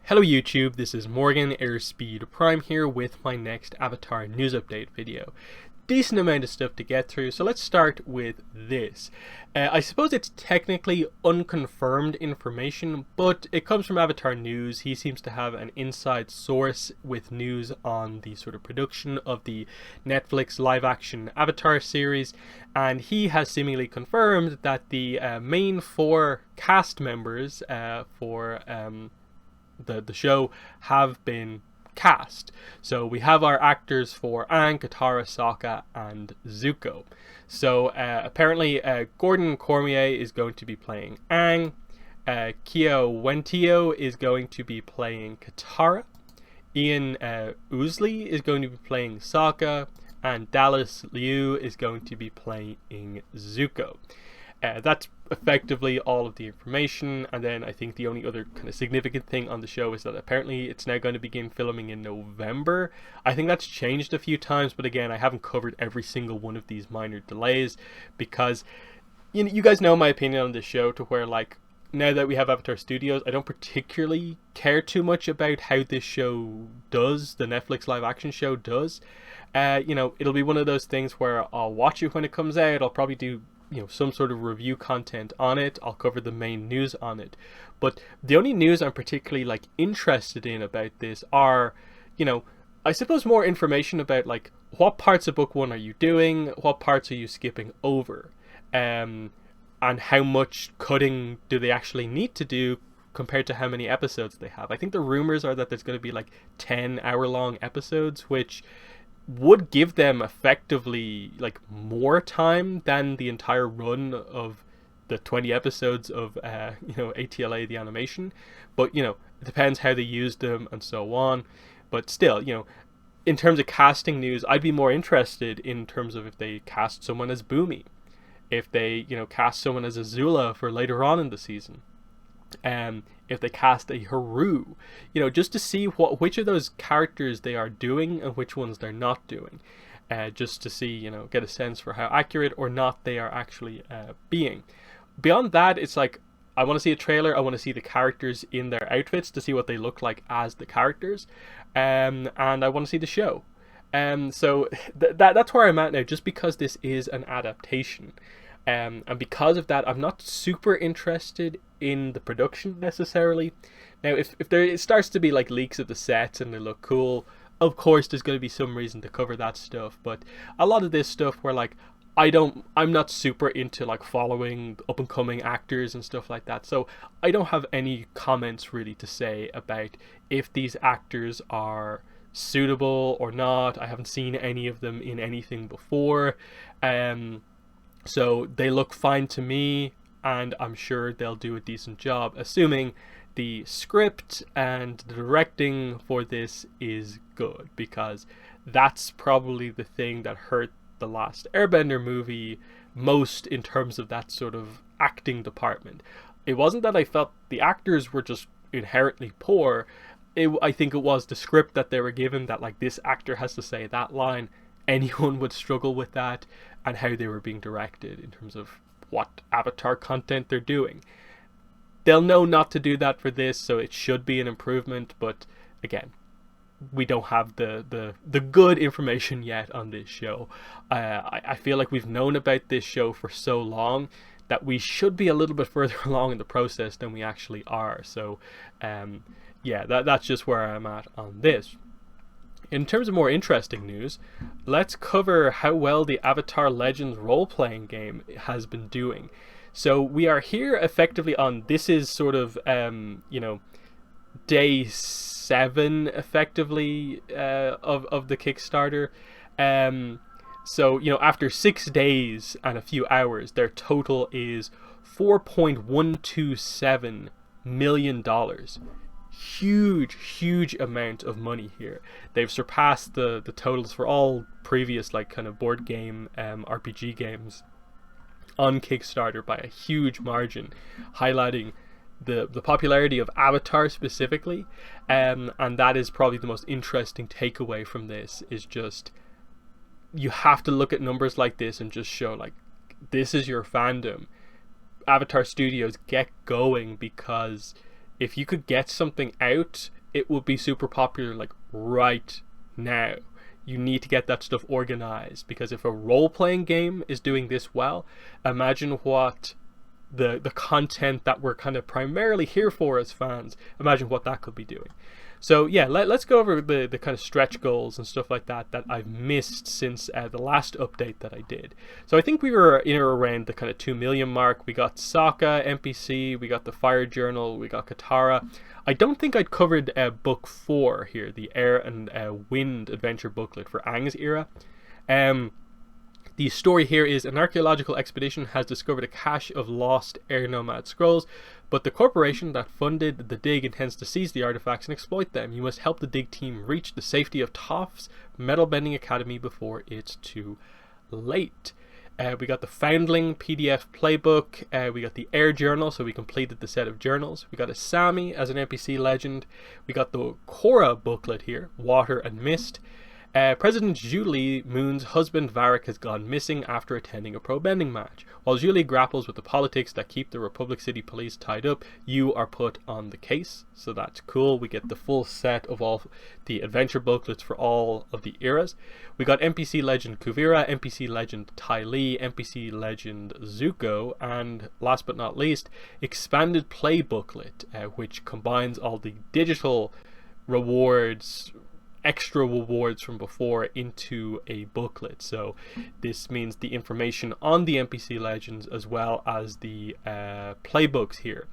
Hello YouTube, this is Morgan Airspeed Prime here with my next Avatar news update video. Decent amount of stuff to get through, so let's start with this. I suppose it's technically unconfirmed information, but it comes from Avatar News. He seems to have an inside source with news on the sort of production of the Netflix live action Avatar series, and he has seemingly confirmed that the main four cast members for the show have been cast. So we have our actors for Aang, Katara, Sokka, and Zuko. So apparently Gordon Cormier is going to be playing Aang, Keo Wentio is going to be playing Katara, Ian Ousley is going to be playing Sokka, and Dallas Liu is going to be playing Zuko. That's effectively all of the information, and then I think the only other kind of significant thing on the show is that apparently it's now going to begin filming in November. I think that's changed a few times, but again, I haven't covered every single one of these minor delays because you guys know my opinion on this show, to where like now that we have Avatar Studios, I don't particularly care too much about how this show does, the Netflix live action show does. It'll be one of those things where I'll watch it when it comes out. I'll probably do some sort of review content on it. I'll cover the main news on it, but the only news I'm particularly interested in about this are I suppose more information about what parts of book one are you doing, what parts are you skipping over, and how much cutting do they actually need to do compared to how many episodes they have. I think the rumors are that there's going to be 10-hour-long episodes, which would give them effectively more time than the entire run of the 20 episodes of ATLA the animation. But it depends how they use them and so on. But still, in terms of casting news, I'd be more interested in terms of if they cast someone as Boomy, if they cast someone as Azula for later on in the season, if they cast a Haru, just to see which of those characters they are doing and which ones they're not doing, just to see, get a sense for how accurate or not they are actually being. Beyond that, it's I want to see a trailer. I want to see the characters in their outfits to see what they look like as the characters, and I want to see the show. So that's where I'm at now, just because this is an adaptation. And because of that, I'm not super interested in the production necessarily. Now, if it starts to be leaks of the sets and they look cool, of course there's going to be some reason to cover that stuff. But a lot of this stuff where I'm not super into following up and coming actors and stuff like that. So I don't have any comments really to say about if these actors are suitable or not. I haven't seen any of them in anything before. So they look fine to me, and I'm sure they'll do a decent job, assuming the script and the directing for this is good, because that's probably the thing that hurt the last Airbender movie most in terms of that sort of acting department. It wasn't that I felt the actors were just inherently poor. I think it was the script that they were given, that this actor has to say that line. Anyone would struggle with that, and how they were being directed in terms of what Avatar content they're doing. They'll know not to do that for this, so it should be an improvement, but again, we don't have the good information yet on this show. I feel like we've known about this show for so long that we should be a little bit further along in the process than we actually are. So that's just where I'm at on this. In terms of more interesting news, let's cover how well the Avatar Legends role-playing game has been doing. So we are here effectively on, this is sort of, day 7 effectively of the Kickstarter. So after 6 days and a few hours, their total is $4.127 million. Huge amount of money here. They've surpassed the totals for all previous kind of board game RPG games on Kickstarter by a huge margin, highlighting the popularity of Avatar specifically, and that is probably the most interesting takeaway from this, is just you have to look at numbers like this and just show this is your fandom. Avatar Studios, get going, because if you could get something out it would be super popular like right now. You need to get that stuff organized, because if a role-playing game is doing this well, imagine what the content that we're kind of primarily here for as fans, imagine what that could be doing. So yeah, let's go over the kind of stretch goals and stuff like that I've missed since the last update that I did. So I think we were in or around the kind of 2 million mark. We got Sokka, NPC, we got the Fire Journal, we got Katara. I don't think I'd covered book 4 here, the Air and Wind adventure booklet for Aang's era. The story here is an archaeological expedition has discovered a cache of lost air nomad scrolls, but the corporation that funded the dig intends to seize the artifacts and exploit them. You must help the dig team reach the safety of Toph's metal bending academy before it's too late. We got the Foundling PDF playbook, we got the Air Journal, so we completed the set of journals. We got a Sami as an NPC legend. We got the Korra booklet here, Water and Mist. President Julie Moon's husband Varric has gone missing after attending a pro bending match. While Julie grapples with the politics that keep the Republic City Police tied up, you are put on the case. So that's cool. We get the full set of all the adventure booklets for all of the eras. We got NPC Legend Kuvira, NPC Legend Ty Lee, NPC Legend Zuko, and last but not least, Expanded Play booklet, which combines all the digital rewards, extra rewards from before into a booklet. So this means the information on the NPC Legends as well as the playbooks here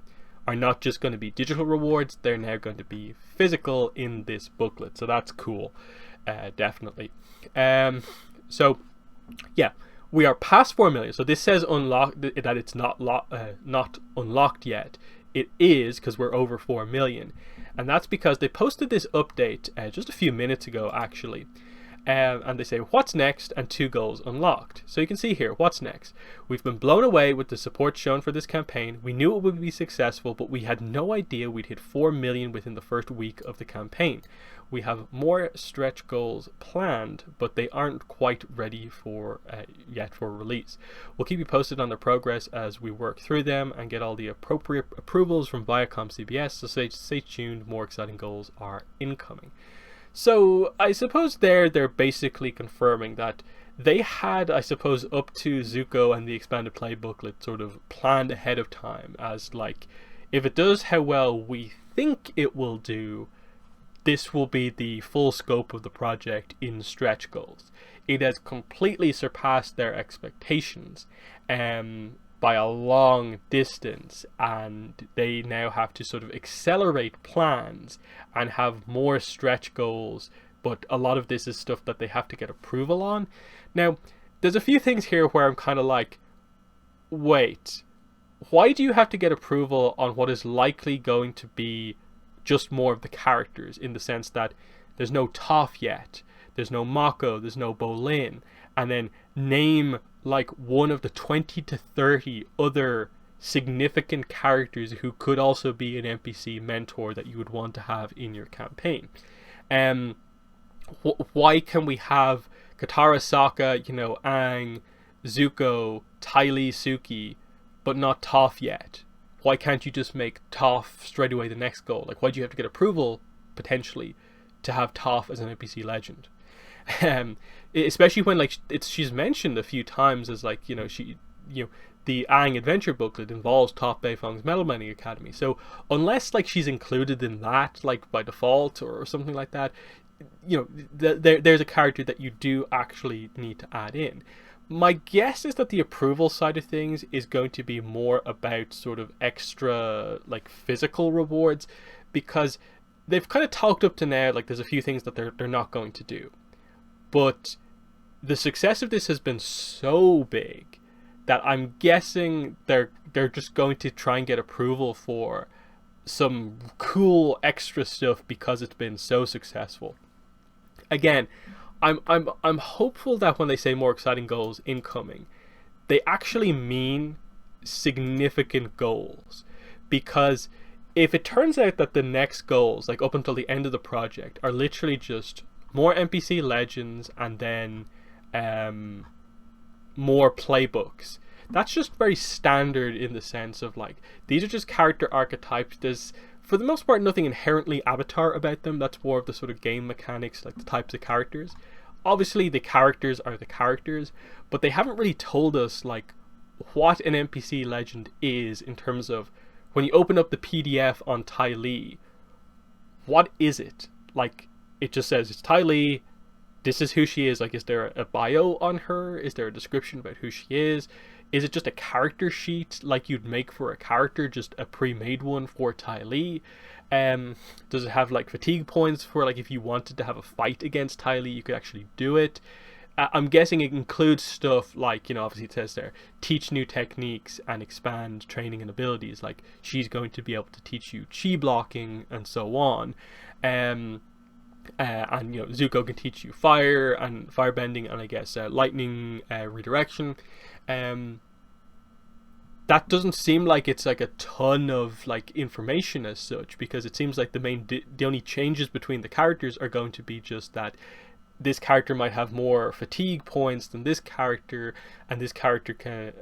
are not just going to be digital rewards, they're now going to be physical in this booklet. So that's cool, definitely. So yeah, we are past 4 million. So this says unlocked, that it's not unlocked yet. It is, because we're over 4 million. And that's because they posted this update just a few minutes ago, actually. And they say, what's next? And 2 goals unlocked. So you can see here, what's next? We've been blown away with the support shown for this campaign. We knew it would be successful, but we had no idea we'd hit 4 million within the first week of the campaign. We have more stretch goals planned, but they aren't quite ready for yet for release. We'll keep you posted on their progress as we work through them and get all the appropriate approvals from Viacom CBS, so stay tuned, more exciting goals are incoming. So I suppose they're basically confirming that they had, I suppose, up to Zuko and the Expanded Play booklet sort of planned ahead of time as like, if it does how well we think it will do, this will be the full scope of the project in stretch goals. It has completely surpassed their expectations by a long distance, and they now have to sort of accelerate plans and have more stretch goals, but a lot of this is stuff that they have to get approval on. Now, there's a few things here where I'm kind of like, wait, why do you have to get approval on what is likely going to be just more of the characters, in the sense that there's no Toph yet, there's no Mako, there's no Bolin, and then name like one of the 20 to 30 other significant characters who could also be an NPC mentor that you would want to have in your campaign. Why can we have Katara, Sokka, Aang, Zuko, Ty Lee, Suki, but not Toph yet? Why can't you just make Toph straight away the next goal? Like, why do you have to get approval, potentially, to have Toph as an NPC legend? Especially when, like, she's mentioned a few times as, like, the Aang adventure booklet involves Toph Beifong's Metal Bending Academy. So, unless, like, she's included in that, like, by default or something like that, there's a character that you do actually need to add in. My guess is that the approval side of things is going to be more about sort of extra, like, physical rewards, because they've kind of talked up to now, like, there's a few things that they're not going to do. But the success of this has been so big that I'm guessing they're just going to try and get approval for some cool extra stuff because it's been so successful. Again, I'm hopeful that when they say more exciting goals incoming, they actually mean significant goals. Because if it turns out that the next goals, like up until the end of the project, are literally just more NPC legends and then more playbooks, that's just very standard in the sense of, like, these are just character archetypes. for the most part, nothing inherently Avatar about them. That's more of the sort of game mechanics, like the types of characters. Obviously, the characters are the characters, but they haven't really told us like what an NPC legend is in terms of when you open up the PDF on Ty Lee. What is it? Like, it just says it's Ty Lee. This is who she is. Like, is there a bio on her? Is there a description about who she is? Is it just a character sheet like you'd make for a character, just a pre-made one for Ty Lee? Does it have like fatigue points for like if you wanted to have a fight against Ty Lee, you could actually do it? I'm guessing it includes stuff like, you know, obviously it says there, teach new techniques and expand training and abilities. Like, she's going to be able to teach you chi blocking and so on. And you know, Zuko can teach you fire and firebending, and I guess lightning redirection. That doesn't seem like it's like a ton of like information as such, because it seems like the only changes between the characters are going to be just that this character might have more fatigue points than this character, and this character can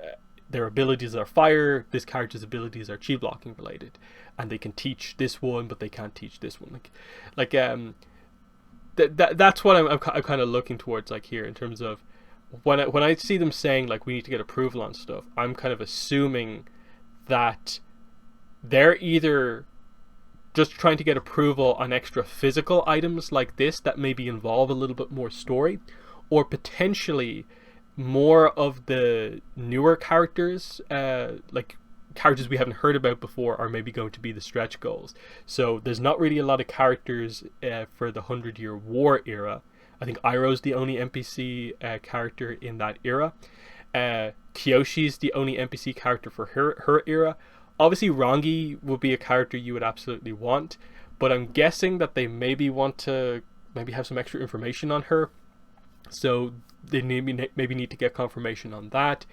their abilities are fire, this character's abilities are chi blocking related, and they can teach this one but they can't teach this one. That's what I'm kind of looking towards, like, here in terms of when I see them saying like we need to get approval on stuff, I'm kind of assuming that they're either just trying to get approval on extra physical items like this that maybe involve a little bit more story, or potentially more of the newer characters, like characters we haven't heard about before, are maybe going to be the stretch goals. So there's not really a lot of characters for the 100-Year War era. I think Iroh's the only NPC character in that era. Kyoshi's the only NPC character for her era. Obviously, Rangi would be a character you would absolutely want, but I'm guessing that they maybe want to have some extra information on her, so they maybe need to get confirmation on that.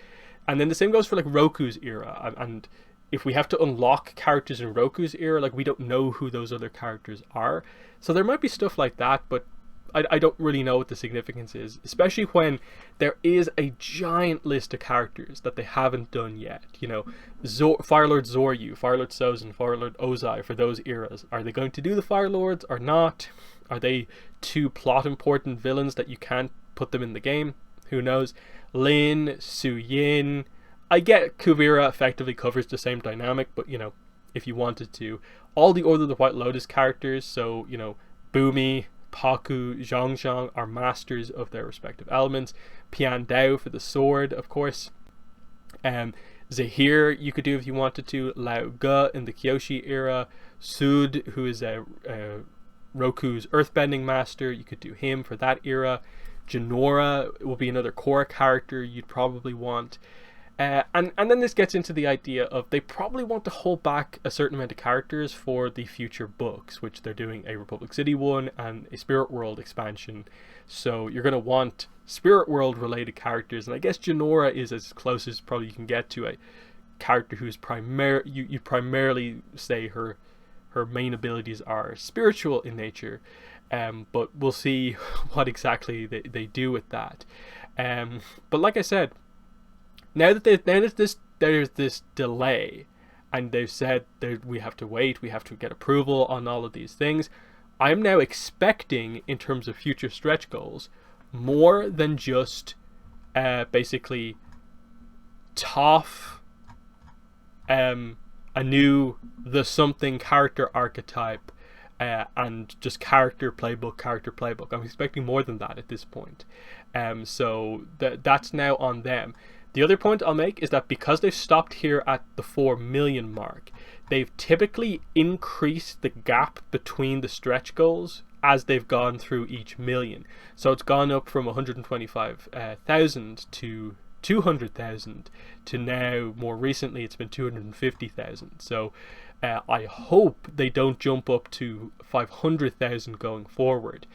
And then the same goes for like Roku's era, and if we have to unlock characters in Roku's era, like, we don't know who those other characters are, so there might be stuff like that, but I don't really know what the significance is, especially when there is a giant list of characters that they haven't done yet. You know, Fire Lord Zoryu, Fire Lord Sozin, Fire Lord Ozai for those eras. Are they going to do the Fire Lords or not? Are they too plot important villains that you can't put them in the game? Who knows? Lin, Suyin. I get Kuvira effectively covers the same dynamic, but, you know, if you wanted to. All the Order of the White Lotus characters, so, you know, Bumi, Paku, Zhang are masters of their respective elements. Pian Dao for the sword, of course. Zahir you could do if you wanted to. Lao Ge in the Kyoshi era. Sud, who is Roku's earthbending master, you could do him for that era. Jinora will be another Korra character you'd probably want. And then this gets into the idea of they probably want to hold back a certain amount of characters for the future books, which they're doing a Republic City one and a Spirit World expansion. So you're going to want Spirit World related characters, and I guess Jinora is as close as probably you can get to a character who's you primarily say her main abilities are spiritual in nature, but we'll see what exactly they do with that. But like I said, Now that there's this delay, and they've said that we have to wait, we have to get approval on all of these things, I'm now expecting, in terms of future stretch goals, more than just basically Toph, a new the something character archetype, and just character playbook. I'm expecting more than that at this point. So that's now on them. The other point I'll make is that because they've stopped here at the 4 million mark, they've typically increased the gap between the stretch goals as they've gone through each million. So it's gone up from 125,000 to 200,000 to now, more recently, it's been 250,000. So I hope they don't jump up to 500,000 going forward,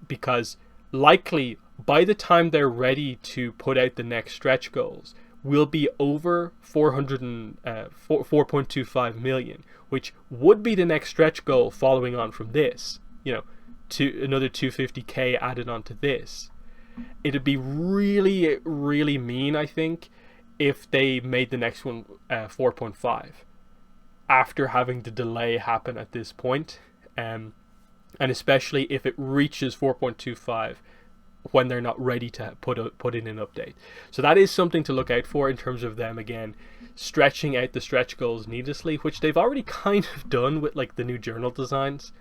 because likely by the time they're ready to put out the next stretch goals, we'll be over 4.25 million, which would be the next stretch goal following on from this. You know, to another 250k added onto this. It'd be really, really mean, I think, if they made the next one 4.5. after having the delay happen at this point, and especially if it reaches 4.25 when they're not ready to put in an update. So that is something to look out for in terms of them, again, stretching out the stretch goals needlessly, which they've already kind of done with like the new journal designs,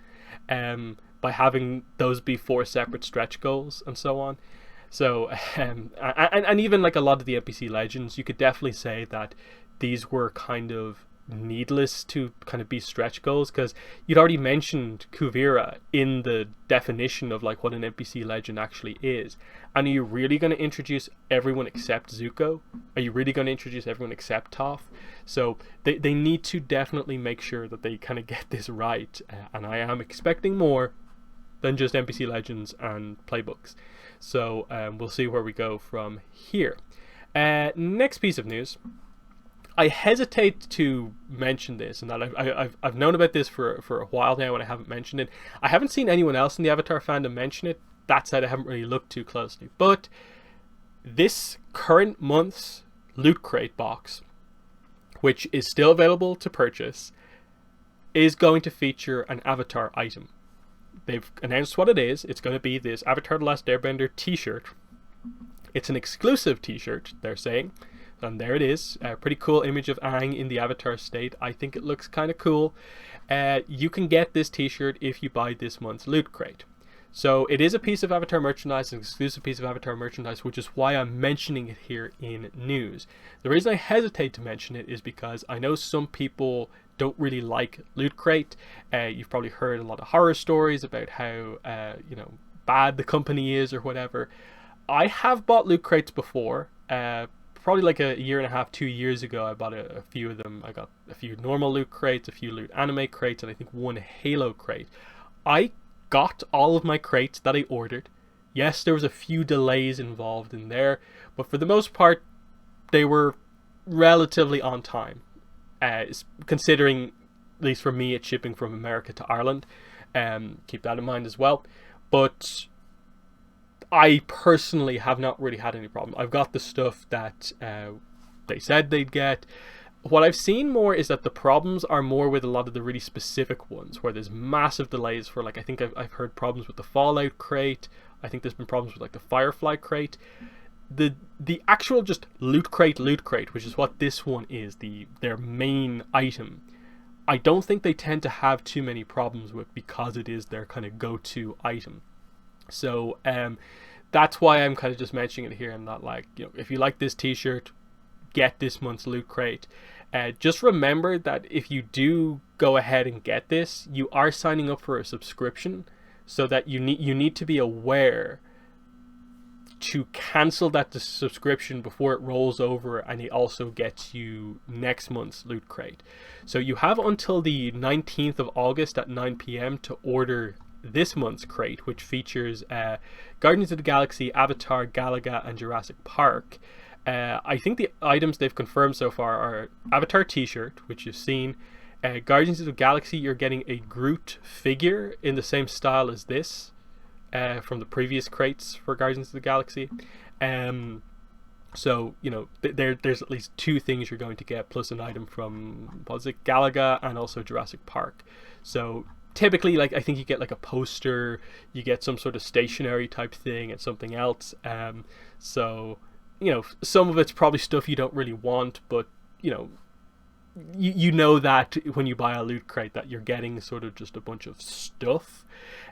by having those be 4 separate stretch goals and so on. So and even like a lot of the NPC Legends, you could definitely say that these were kind of needless to kind of be stretch goals, because you'd already mentioned Kuvira in the definition of like what an NPC Legend actually is. And are you really going to introduce everyone except Zuko? Are you really going to introduce everyone except Toph? So they need to definitely make sure that they kind of get this right, and I am expecting more than just NPC Legends and playbooks. So we'll see where we go from here. Next piece of news. I hesitate to mention this, and that I've known about this for a while now, and I haven't mentioned it. I haven't seen anyone else in the Avatar fandom mention it. That said, I haven't really looked too closely. But this current month's Loot Crate box, which is still available to purchase, is going to feature an Avatar item. They've announced what it is. It's going to be this Avatar The Last Airbender t-shirt. It's an exclusive t-shirt, they're saying. And there it is. A pretty cool image of Aang in the Avatar state. I think it looks kind of cool. You can get this t-shirt if you buy this month's Loot Crate. So it is a piece of Avatar merchandise, an exclusive piece of Avatar merchandise, which is why I'm mentioning it here in news. The reason I hesitate to mention it is because I know some people don't really like Loot Crate. You've probably heard a lot of horror stories about how bad the company is or whatever. I have bought Loot Crates before. Probably like a year and a half, 2 years ago, I bought a few of them. I got a few normal Loot Crates, a few Loot Anime Crates, and I think one Halo Crate. I got all of my crates that I ordered. Yes, there was a few delays involved in there, but for the most part, they were relatively on time. Considering, at least for me, it's shipping from America to Ireland. Keep that in mind as well. But I personally have not really had any problem. I've got the stuff that they said they'd get. What I've seen more is that the problems are more with a lot of the really specific ones, where there's massive delays for, like, I think I've heard problems with the Fallout crate. I think there's been problems with like the Firefly crate. The actual just loot crate, which is what this one is, their main item, I don't think they tend to have too many problems with, because it is their kind of go-to item. So that's why I'm kind of just mentioning it here. I'm not like, if you like this t-shirt, get this month's Loot Crate. Just remember that if you do go ahead and get this, you are signing up for a subscription, so that you need to be aware to cancel that subscription before it rolls over, and it also gets you next month's Loot Crate. So you have until the 19th of August at 9 p.m. to order this month's crate, which features Guardians of the Galaxy, Avatar, Galaga, and Jurassic Park. I think the items they've confirmed so far are Avatar t-shirt, which you've seen. Guardians of the Galaxy, you're getting a Groot figure in the same style as this from the previous crates for Guardians of the Galaxy. So, there's at least 2 things you're going to get, plus an item from, Galaga, and also Jurassic Park. So typically, like, I think you get like a poster, you get some sort of stationery type thing, and something else. So some of it's probably stuff you don't really want, but you know that when you buy a Loot Crate that you're getting sort of just a bunch of stuff,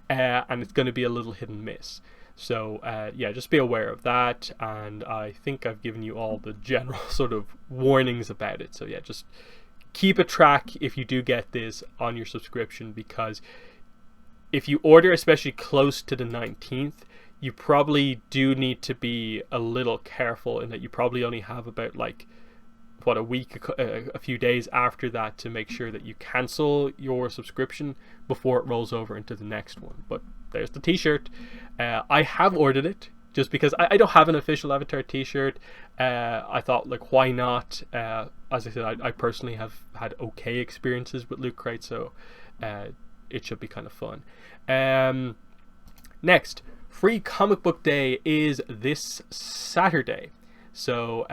and it's going to be a little hit and miss. So just be aware of that, and I think I've given you all the general sort of warnings about it. So just keep a track if you do get this on your subscription, because if you order especially close to the 19th, you probably do need to be a little careful, in that you probably only have about a week, a few days after that, to make sure that you cancel your subscription before it rolls over into the next one. But there's the t-shirt. I have ordered it just because I don't have an official Avatar t-shirt. I thought, why not? As I said, I personally have had okay experiences with Loot Crate, so it should be kind of fun. Next, Free Comic Book Day is this Saturday. So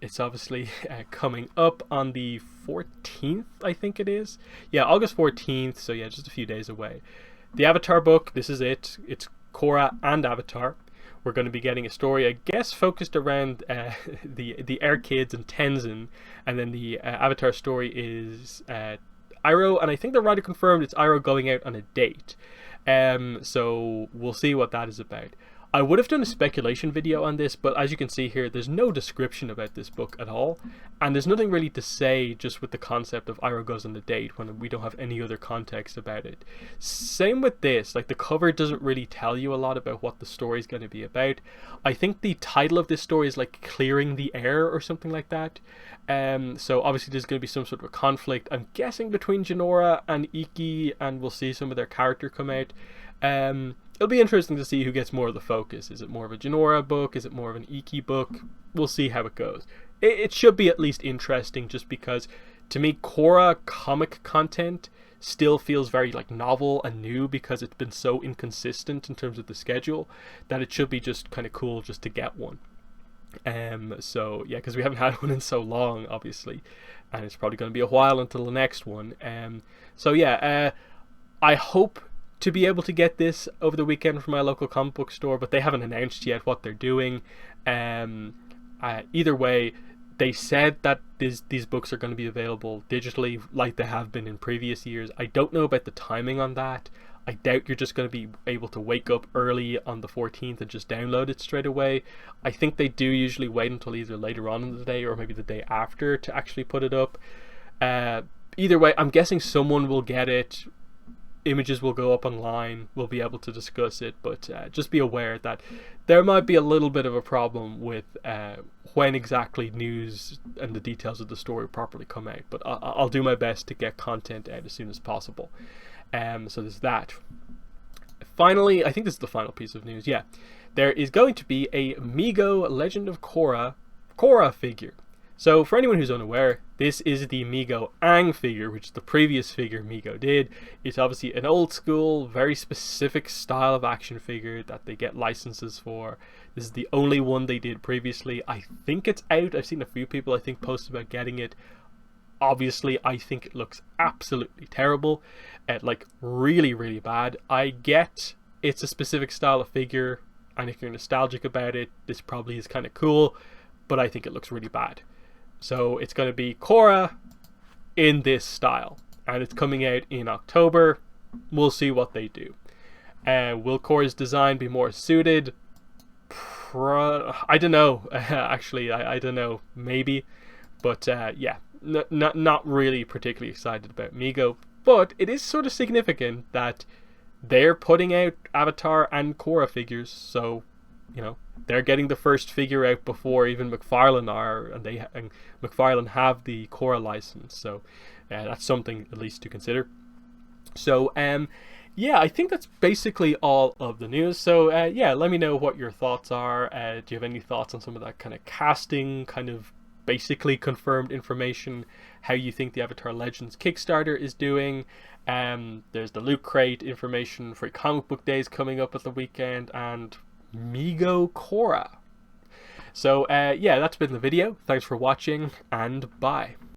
it's obviously coming up on the 14th, I think it is. Yeah, August 14th, so yeah, just a few days away. The Avatar book, this is it. It's Korra and Avatar. We're going to be getting a story, I guess, focused around the Air Kids and Tenzin, and then the Avatar story is Iroh, and I think the writer confirmed it's Iroh going out on a date. So we'll see what that is about. I would have done a speculation video on this, but as you can see here, there's no description about this book at all, and there's nothing really to say just with the concept of Iroh goes on a date when we don't have any other context about it. Same with this, like the cover doesn't really tell you a lot about what the story is going to be about. I think the title of this story is like Clearing the Air or something like that. So obviously there's going to be some sort of a conflict, I'm guessing, between Jinora and Ikki, and we'll see some of their character come out. It'll be interesting to see who gets more of the focus. Is it more of a Jinora book? Is it more of an Ikki book? We'll see how it goes. It should be at least interesting, just because to me Korra comic content still feels very like novel and new, because it's been so inconsistent in terms of the schedule, that it should be just kind of cool just to get one. So yeah, because we haven't had one in so long, obviously, and it's probably going to be a while until the next one. So yeah, I hope to be able to get this over the weekend from my local comic book store, but they haven't announced yet what they're doing. Either way, they said that these books are going to be available digitally like they have been in previous years. I don't know about the timing on that. I doubt you're just going to be able to wake up early on the 14th and just download it straight away. I think they do usually wait until either later on in the day or maybe the day after to actually put it up. Either way, I'm guessing someone will get it. Images will go up online. We'll be able to discuss it, but just be aware that there might be a little bit of a problem with when exactly news and the details of the story properly come out. But I'll do my best to get content out as soon as possible. So there's that. Finally, I think this is the final piece of news. Yeah, there is going to be a Mego Legend of Korra figure. So for anyone who's unaware, this is the Mego Aang figure, which is the previous figure Mego did. It's obviously an old school, very specific style of action figure that they get licenses for. This is the only one they did previously. I think it's out. I've seen a few people, I think, post about getting it. Obviously, I think it looks absolutely terrible. Like, really, really bad. I get it's a specific style of figure, and if you're nostalgic about it, this probably is kind of cool, but I think it looks really bad. So it's going to be Korra in this style, and it's coming out in October. We'll see what they do. Will Korra's design be more suited? I don't know. Actually, I don't know. Maybe. But yeah, not really particularly excited about Mego. But it is sort of significant that they're putting out Avatar and Korra figures, so you know they're getting the first figure out before even McFarlane are, and McFarlane have the Korra license, so that's something at least to consider. So yeah, I think that's basically all of the news. So yeah, let me know what your thoughts are. Do you have any thoughts on some of that kind of casting, kind of basically confirmed information, how you think the Avatar Legends Kickstarter is doing? There's the Loot Crate information for comic book days coming up at the weekend, and Mego Korra. So yeah, that's been the video. Thanks for watching, and bye.